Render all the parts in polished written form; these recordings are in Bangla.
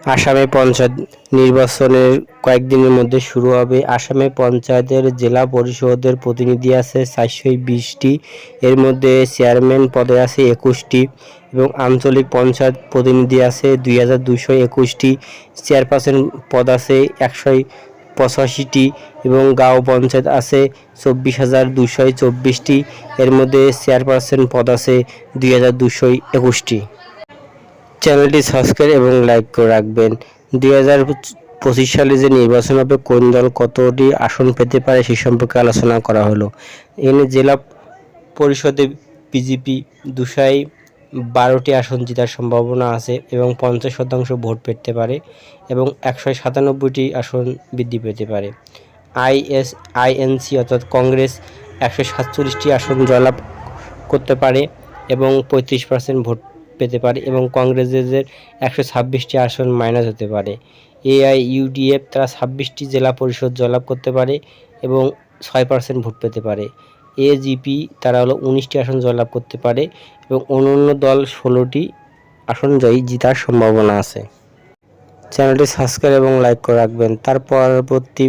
আসামে পঞ্চায়েত নির্বাচনের কয়েকদিনের মধ্যে শুরু হবে। আসামে পঞ্চায়েতের জেলা পরিষদের প্রতিনিধি আছে 420টি, এর মধ্যে চেয়ারম্যান পদে আছে 21টি এবং আঞ্চলিক পঞ্চায়েত প্রতিনিধি আছে 2221টি, চেয়ারপারসন পদ আছে 185টি এবং গাঁও পঞ্চায়েত আছে 24,224টি, এর মধ্যে চেয়ারপারসন পদ আছে 2221টি। চ্যানেলটি সাবস্ক্রাইব এবং লাইক করে রাখবেন। 2025 সালে যে নির্বাচন হবে কোন দল কতটি আসন পেতে পারে সে সম্পর্কে আলোচনা করা হলো। এখানে জেলা পরিষদে বিজেপি 212টি আসন জেতার সম্ভাবনা আছে এবং 50% ভোট পেতে পারে এবং 197টি আসন বৃদ্ধি পেতে পারে। আইএনসি অর্থাৎ কংগ্রেস 147টি আসন জয়লাভ করতে পারে এবং 35% ভোট পেতে পারে এবং কংগ্রেসের 126টি আসন মাইনাস হতে পারে। এআইইউডিএফ তারা 26টি জেলা পরিষদ জয়লাভ করতে পারে এবং 6% ভোট পেতে পারে। এজিপি তারা হলো 19টি আসন জয়লাভ করতে পারে এবং অন্যান্য দল 16টি আসন জেতার সম্ভাবনা আছে। চ্যানেলটি সাবস্ক্রাইব এবং লাইক করে রাখবেন। তার পরবর্তী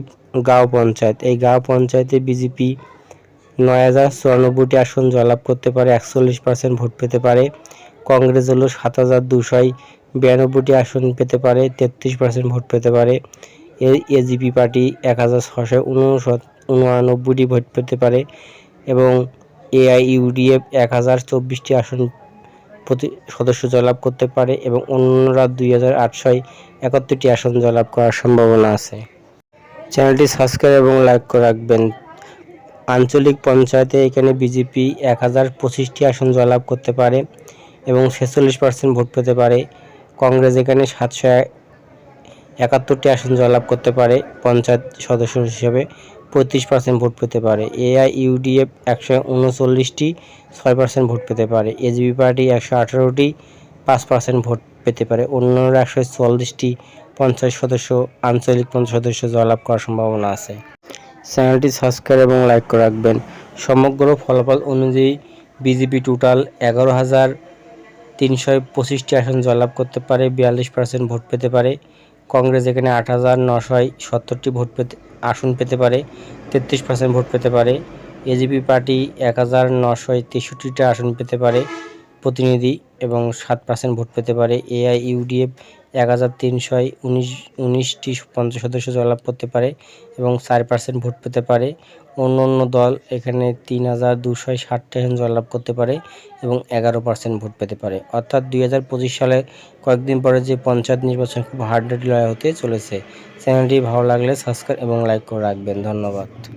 গাঁও পঞ্চায়েত, এই গাঁও পঞ্চায়েতে বিজেপি 9,094টি আসন জয়লাভ করতে পারে, 41% ভোট পেতে পারে। কংগ্রেস হলো 7,292টি আসন পেতে পারে, 33% ভোট পেতে পারে। এজিপি পার্টি 1,699টি ভোট পেতে পারে এবং এআইইউডিএফ 1,024টি আসন প্রতি সদস্য জয়লাভ করতে পারে এবং অন্যরা 2,871টি আসন জয়লাভ করার সম্ভাবনা আছে। চ্যানেলটি সাবস্ক্রাইব এবং লাইক করে রাখবেন। আঞ্চলিক পঞ্চায়েতে এখানে বিজেপি 1,025টি আসন জয়লাভ করতে পারে এবং 46% ভোট পেতে পারে। কংগ্রেস এখানে 771টি আসন জয়লাভ করতে পারে পঞ্চায়েত সদস্য হিসেবে, 35% ভোট পেতে পারে। এআইইউডিএফ 139টি, 6% ভোট পেতে পারে। এজিপি পার্টি 118টি, 5% ভোট পেতে পারে। অন্যরা 144টি আঞ্চলিক 50 সদস্য জয়লাভ করার সম্ভাবনা আছে। চ্যানেলটি সাবস্ক্রাইব এবং লাইক করে রাখবেন। সমগ্র ফলাফল অনুযায়ী বিজেপি টোটাল 11,325টি আসন জয়লাভ করতে পারে, 42% ভোট পেতে পারে। কংগ্রেস এখানে 8,970টি আসন পেতে পারে, 33% ভোট পেতে পারে। এজিপি পার্টি 1,963টা আসন পেতে পারে প্রতিনিধি এবং 7% ভোট পেতে পারে। এআইইউডিএফ 1,319টি 50 সদস্য জয়লাভ করতে পারে এবং 4% ভোট পেতে পারে। অন্য দল এখানে 3,260টি আসন জয়লাভ করতে পারে এবং 11% ভোট পেতে পারে। অর্থাৎ 2025 সালে কয়েকদিন পরে যে পঞ্চায়েত নির্বাচন খুব হাড্ডাহাড্ডি লড়াই হতে চলেছে। চ্যানেলটি ভালো লাগলে সাবস্ক্রাইব এবং লাইক করে রাখবেন। ধন্যবাদ।